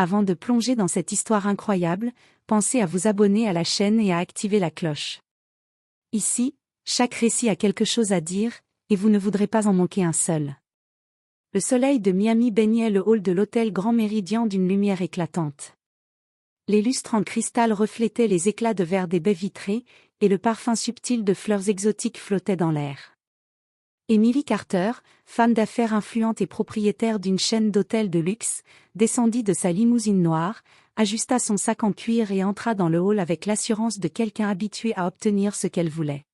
Avant de plonger dans cette histoire incroyable, pensez à vous abonner à la chaîne et à activer la cloche. Ici, chaque récit a quelque chose à dire, et vous ne voudrez pas en manquer un seul. Le soleil de Miami baignait le hall de l'hôtel Grand Méridien d'une lumière éclatante. Les lustres en cristal reflétaient les éclats de verre des baies vitrées, et le parfum subtil de fleurs exotiques flottait dans l'air. Emily Carter, femme d'affaires influente et propriétaire d'une chaîne d'hôtels de luxe, descendit de sa limousine noire, ajusta son sac en cuir et entra dans le hall avec l'assurance de quelqu'un habitué à obtenir ce qu'elle voulait.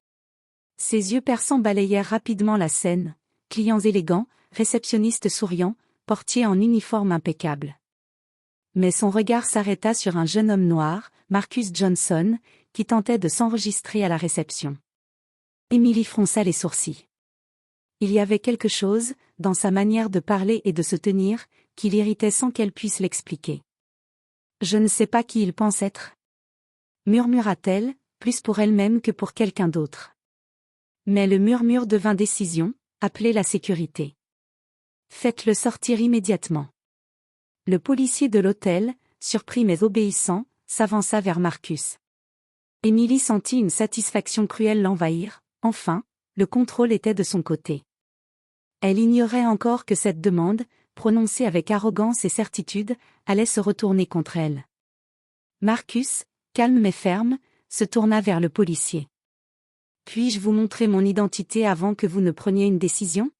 Ses yeux perçants balayèrent rapidement la scène, clients élégants, réceptionnistes souriants, portiers en uniforme impeccable. Mais son regard s'arrêta sur un jeune homme noir, Marcus Johnson, qui tentait de s'enregistrer à la réception. Emily fronça les sourcils. Il y avait quelque chose, dans sa manière de parler et de se tenir, qui l'irritait sans qu'elle puisse l'expliquer. « Je ne sais pas qui il pense être. » murmura-t-elle, plus pour elle-même que pour quelqu'un d'autre. Mais le murmure devint décision, appelez la sécurité. « Faites-le sortir immédiatement. » Le policier de l'hôtel, surpris mais obéissant, s'avança vers Marcus. Emily sentit une satisfaction cruelle l'envahir, enfin, le contrôle était de son côté. Elle ignorait encore que cette demande, prononcée avec arrogance et certitude, allait se retourner contre elle. Marcus, calme mais ferme, se tourna vers le policier. « Puis-je vous montrer mon identité avant que vous ne preniez une décision ?»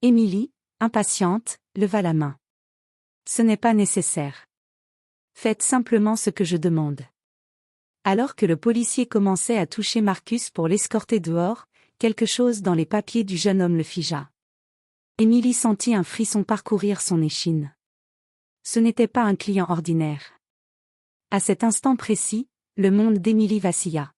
Emily, impatiente, leva la main. « Ce n'est pas nécessaire. Faites simplement ce que je demande. » Alors que le policier commençait à toucher Marcus pour l'escorter dehors, quelque chose dans les papiers du jeune homme le figea. Emily sentit un frisson parcourir son échine. Ce n'était pas un client ordinaire. À cet instant précis, le monde d'Emily vacilla.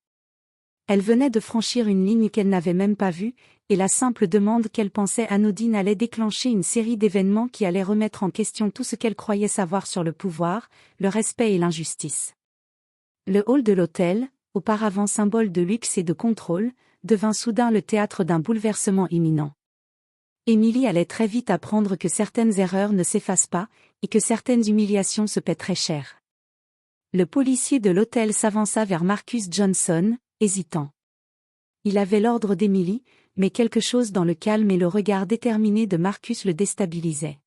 Elle venait de franchir une ligne qu'elle n'avait même pas vue, et la simple demande qu'elle pensait anodine allait déclencher une série d'événements qui allaient remettre en question tout ce qu'elle croyait savoir sur le pouvoir, le respect et l'injustice. Le hall de l'hôtel, auparavant symbole de luxe et de contrôle, devint soudain le théâtre d'un bouleversement imminent. Emily allait très vite apprendre que certaines erreurs ne s'effacent pas, et que certaines humiliations se paient très cher. Le policier de l'hôtel s'avança vers Marcus Johnson, hésitant. Il avait l'ordre d'Emily, mais quelque chose dans le calme et le regard déterminé de Marcus le déstabilisait.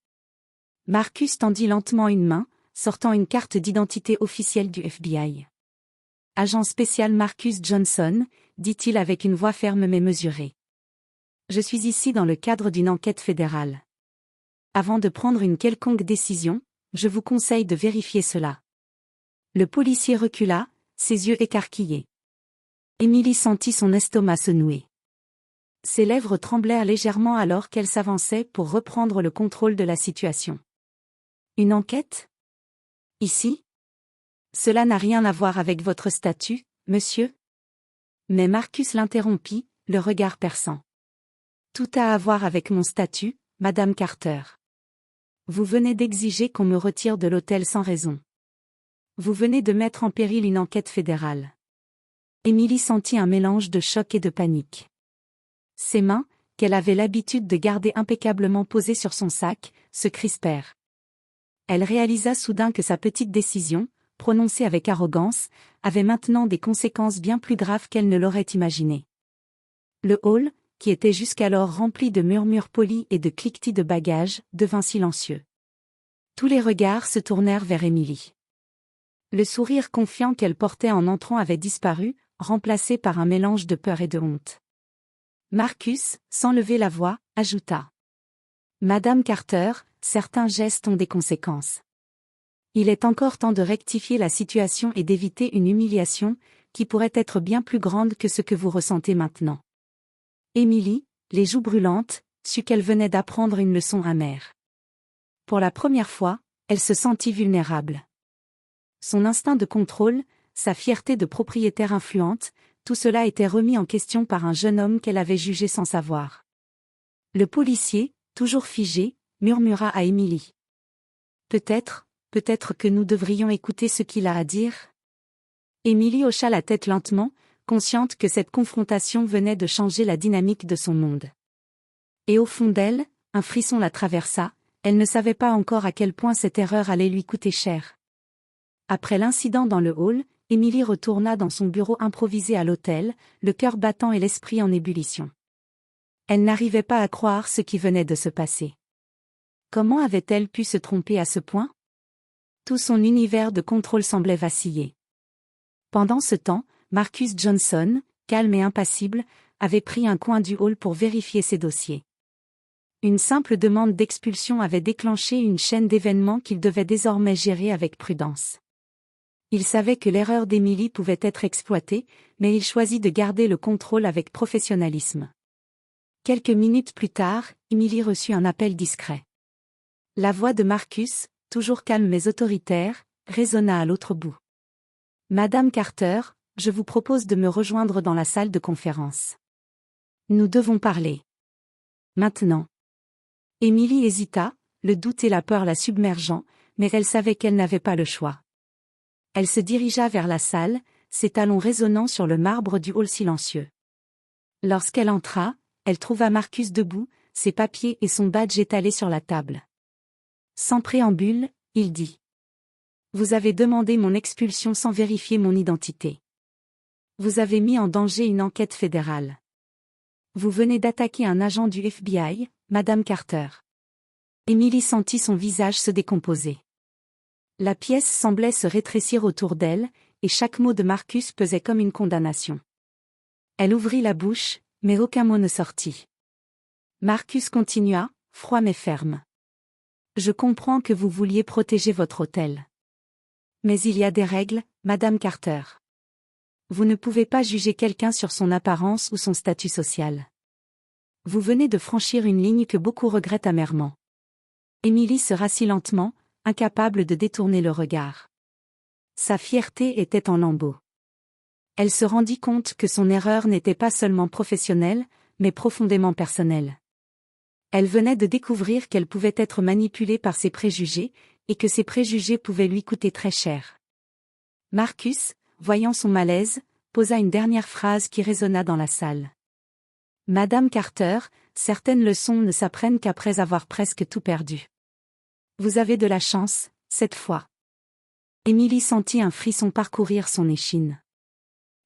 Marcus tendit lentement une main, sortant une carte d'identité officielle du FBI. « Agent spécial Marcus Johnson », dit-il avec une voix ferme mais mesurée. « Je suis ici dans le cadre d'une enquête fédérale. Avant de prendre une quelconque décision, je vous conseille de vérifier cela. » Le policier recula, ses yeux écarquillés. Emily sentit son estomac se nouer. Ses lèvres tremblèrent légèrement alors qu'elle s'avançait pour reprendre le contrôle de la situation. « Une enquête ? Ici ? Cela n'a rien à voir avec votre statut, monsieur ? » Mais Marcus l'interrompit, le regard perçant. « Tout a à voir avec mon statut, Madame Carter. Vous venez d'exiger qu'on me retire de l'hôtel sans raison. Vous venez de mettre en péril une enquête fédérale. » Emily sentit un mélange de choc et de panique. Ses mains, qu'elle avait l'habitude de garder impeccablement posées sur son sac, se crispèrent. Elle réalisa soudain que sa petite décision, prononcée avec arrogance, avait maintenant des conséquences bien plus graves qu'elle ne l'aurait imaginé. Le hall, qui était jusqu'alors rempli de murmures polis et de cliquetis de bagages, devint silencieux. Tous les regards se tournèrent vers Emily. Le sourire confiant qu'elle portait en entrant avait disparu, remplacé par un mélange de peur et de honte. Marcus, sans lever la voix, ajouta. « Madame Carter, certains gestes ont des conséquences. Il est encore temps de rectifier la situation et d'éviter une humiliation, qui pourrait être bien plus grande que ce que vous ressentez maintenant. » Emily, les joues brûlantes, sut qu'elle venait d'apprendre une leçon amère. Pour la première fois, elle se sentit vulnérable. Son instinct de contrôle, sa fierté de propriétaire influente, tout cela était remis en question par un jeune homme qu'elle avait jugé sans savoir. Le policier, toujours figé, murmura à Emily. « Peut-être que nous devrions écouter ce qu'il a à dire ?» Emily hocha la tête lentement, consciente que cette confrontation venait de changer la dynamique de son monde. Et au fond d'elle, un frisson la traversa, Elle ne savait pas encore à quel point cette erreur allait lui coûter cher. Après l'incident dans le hall, Émilie retourna dans son bureau improvisé à l'hôtel, le cœur battant et l'esprit en ébullition. Elle n'arrivait pas à croire ce qui venait de se passer. Comment avait-elle pu se tromper à ce point? Tout son univers de contrôle semblait vaciller. Pendant ce temps, Marcus Johnson, calme et impassible, avait pris un coin du hall pour vérifier ses dossiers. Une simple demande d'expulsion avait déclenché une chaîne d'événements qu'il devait désormais gérer avec prudence. Il savait que l'erreur d'Émilie pouvait être exploitée, mais il choisit de garder le contrôle avec professionnalisme. Quelques minutes plus tard, Émilie reçut un appel discret. La voix de Marcus, toujours calme mais autoritaire, résonna à l'autre bout. « Madame Carter, je vous propose de me rejoindre dans la salle de conférence. Nous devons parler. Maintenant. » Émilie hésita, le doute et la peur la submergeant, mais elle savait qu'elle n'avait pas le choix. Elle se dirigea vers la salle, ses talons résonnant sur le marbre du hall silencieux. Lorsqu'elle entra, elle trouva Marcus debout, ses papiers et son badge étalés sur la table. Sans préambule, il dit. « Vous avez demandé mon expulsion sans vérifier mon identité. Vous avez mis en danger une enquête fédérale. Vous venez d'attaquer un agent du FBI, Madame Carter. » Émilie sentit son visage se décomposer. La pièce semblait se rétrécir autour d'elle, et chaque mot de Marcus pesait comme une condamnation. Elle ouvrit la bouche, mais aucun mot ne sortit. Marcus continua, froid mais ferme. « Je comprends que vous vouliez protéger votre hôtel. Mais il y a des règles, Madame Carter. Vous ne pouvez pas juger quelqu'un sur son apparence ou son statut social. Vous venez de franchir une ligne que beaucoup regrettent amèrement. » Émilie se rassit lentement, incapable de détourner le regard. Sa fierté était en lambeaux. Elle se rendit compte que son erreur n'était pas seulement professionnelle, mais profondément personnelle. Elle venait de découvrir qu'elle pouvait être manipulée par ses préjugés, et que ces préjugés pouvaient lui coûter très cher. Marcus, voyant son malaise, posa une dernière phrase qui résonna dans la salle. « Madame Carter, certaines leçons ne s'apprennent qu'après avoir presque tout perdu. Vous avez de la chance, cette fois. » Émilie sentit un frisson parcourir son échine.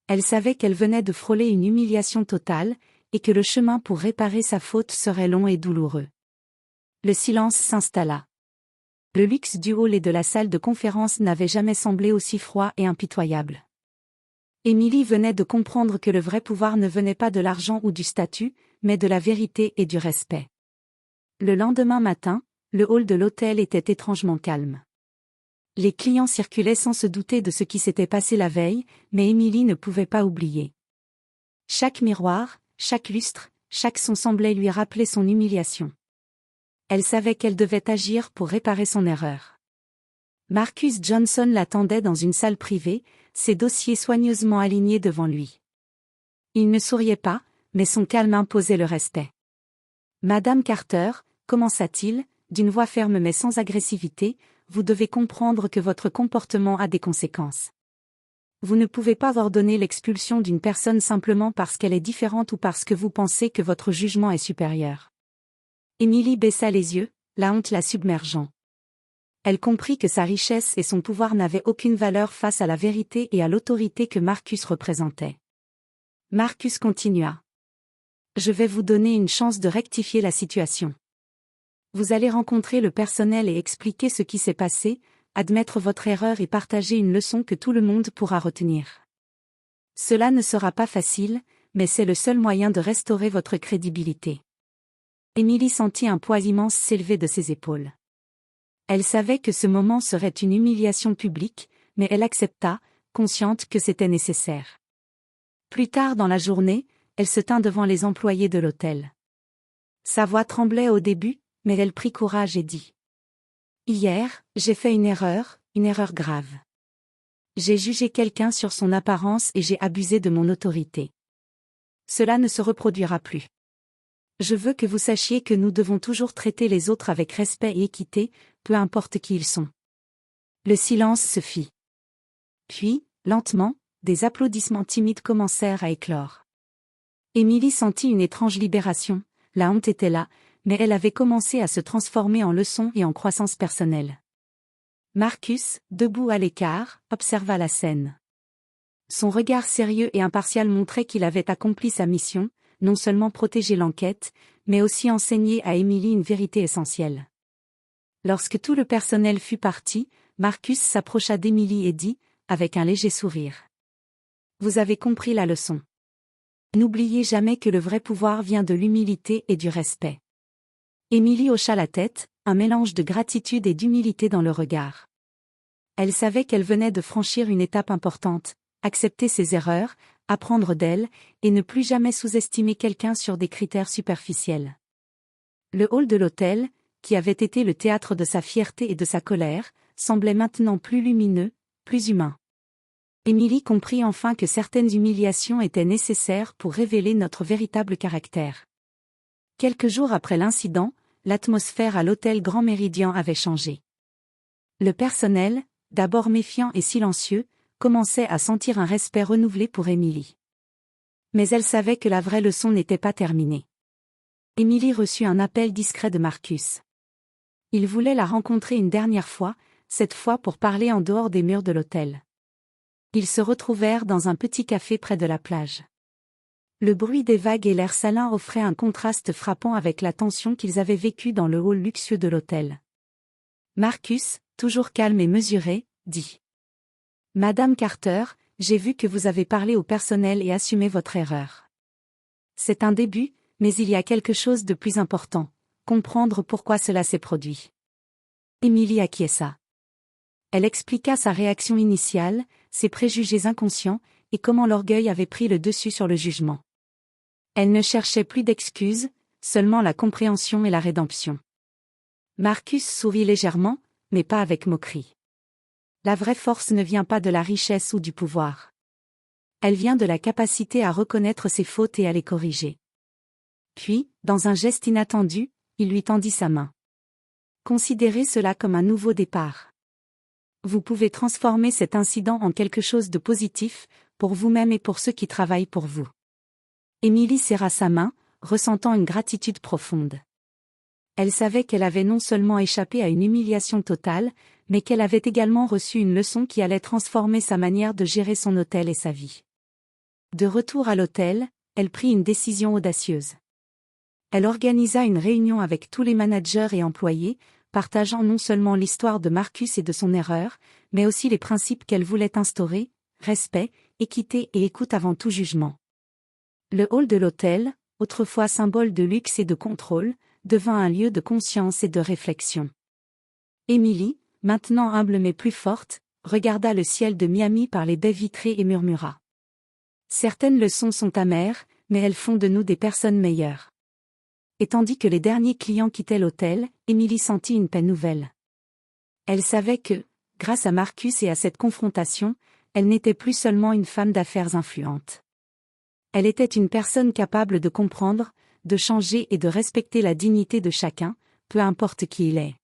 Elle savait qu'elle venait de frôler une humiliation totale, et que le chemin pour réparer sa faute serait long et douloureux. Le silence s'installa. Le luxe du hall et de la salle de conférence n'avait jamais semblé aussi froid et impitoyable. Émilie venait de comprendre que le vrai pouvoir ne venait pas de l'argent ou du statut, mais de la vérité et du respect. Le lendemain matin, le hall de l'hôtel était étrangement calme. Les clients circulaient sans se douter de ce qui s'était passé la veille, mais Émilie ne pouvait pas oublier. Chaque miroir, chaque lustre, chaque son semblait lui rappeler son humiliation. Elle savait qu'elle devait agir pour réparer son erreur. Marcus Johnson l'attendait dans une salle privée, ses dossiers soigneusement alignés devant lui. Il ne souriait pas, mais son calme imposait le respect. « Madame Carter, » commença-t-il, d'une voix ferme mais sans agressivité, « vous devez comprendre que votre comportement a des conséquences. Vous ne pouvez pas ordonner l'expulsion d'une personne simplement parce qu'elle est différente ou parce que vous pensez que votre jugement est supérieur. » Émilie baissa les yeux, la honte la submergeant. Elle comprit que sa richesse et son pouvoir n'avaient aucune valeur face à la vérité et à l'autorité que Marcus représentait. Marcus continua. « Je vais vous donner une chance de rectifier la situation. Vous allez rencontrer le personnel et expliquer ce qui s'est passé, admettre votre erreur et partager une leçon que tout le monde pourra retenir. Cela ne sera pas facile, mais c'est le seul moyen de restaurer votre crédibilité. » Émilie sentit un poids immense s'élever de ses épaules. Elle savait que ce moment serait une humiliation publique, mais elle accepta, consciente que c'était nécessaire. Plus tard dans la journée, elle se tint devant les employés de l'hôtel. Sa voix tremblait au début, mais elle prit courage et dit. « Hier, j'ai fait une erreur grave. J'ai jugé quelqu'un sur son apparence et j'ai abusé de mon autorité. Cela ne se reproduira plus. Je veux que vous sachiez que nous devons toujours traiter les autres avec respect et équité, peu importe qui ils sont. » Le silence se fit. Puis, lentement, des applaudissements timides commencèrent à éclore. Émilie sentit une étrange libération, la honte était là, Mais elle avait commencé à se transformer en leçon et en croissance personnelle. Marcus, debout à l'écart, observa la scène. Son regard sérieux et impartial montrait qu'il avait accompli sa mission, non seulement protéger l'enquête, mais aussi enseigner à Emily une vérité essentielle. Lorsque tout le personnel fut parti, Marcus s'approcha d'Emily et dit, avec un léger sourire. « Vous avez compris la leçon. N'oubliez jamais que le vrai pouvoir vient de l'humilité et du respect. » Emily hocha la tête, un mélange de gratitude et d'humilité dans le regard. Elle savait qu'elle venait de franchir une étape importante, accepter ses erreurs, apprendre d'elles, et ne plus jamais sous-estimer quelqu'un sur des critères superficiels. Le hall de l'hôtel, qui avait été le théâtre de sa fierté et de sa colère, semblait maintenant plus lumineux, plus humain. Emily comprit enfin que certaines humiliations étaient nécessaires pour révéler notre véritable caractère. Quelques jours après l'incident, l'atmosphère à l'hôtel Grand Méridien avait changé. Le personnel, d'abord méfiant et silencieux, commençait à sentir un respect renouvelé pour Emily. Mais elle savait que la vraie leçon n'était pas terminée. Emily reçut un appel discret de Marcus. Il voulait la rencontrer une dernière fois, cette fois pour parler en dehors des murs de l'hôtel. Ils se retrouvèrent dans un petit café près de la plage. Le bruit des vagues et l'air salin offraient un contraste frappant avec la tension qu'ils avaient vécue dans le hall luxueux de l'hôtel. Marcus, toujours calme et mesuré, dit. « Madame Carter, j'ai vu que vous avez parlé au personnel et assumé votre erreur. C'est un début, mais il y a quelque chose de plus important, comprendre pourquoi cela s'est produit. » Emily acquiesça. Elle expliqua sa réaction initiale, ses préjugés inconscients, et comment l'orgueil avait pris le dessus sur le jugement. Elle ne cherchait plus d'excuses, seulement la compréhension et la rédemption. Marcus sourit légèrement, mais pas avec moquerie. La vraie force ne vient pas de la richesse ou du pouvoir. Elle vient de la capacité à reconnaître ses fautes et à les corriger. Puis, dans un geste inattendu, il lui tendit sa main. Considérez cela comme un nouveau départ. Vous pouvez transformer cet incident en quelque chose de positif, pour vous-même et pour ceux qui travaillent pour vous. Emily serra sa main, ressentant une gratitude profonde. Elle savait qu'elle avait non seulement échappé à une humiliation totale, mais qu'elle avait également reçu une leçon qui allait transformer sa manière de gérer son hôtel et sa vie. De retour à l'hôtel, elle prit une décision audacieuse. Elle organisa une réunion avec tous les managers et employés, partageant non seulement l'histoire de Marcus et de son erreur, mais aussi les principes qu'elle voulait instaurer, respect, équité et écoute avant tout jugement. Le hall de l'hôtel, autrefois symbole de luxe et de contrôle, devint un lieu de conscience et de réflexion. Emily, maintenant humble mais plus forte, regarda le ciel de Miami par les baies vitrées et murmura. Certaines leçons sont amères, mais elles font de nous des personnes meilleures. Et tandis que les derniers clients quittaient l'hôtel, Emily sentit une paix nouvelle. Elle savait que, grâce à Marcus et à cette confrontation, elle n'était plus seulement une femme d'affaires influente. Elle était une personne capable de comprendre, de changer et de respecter la dignité de chacun, peu importe qui il est.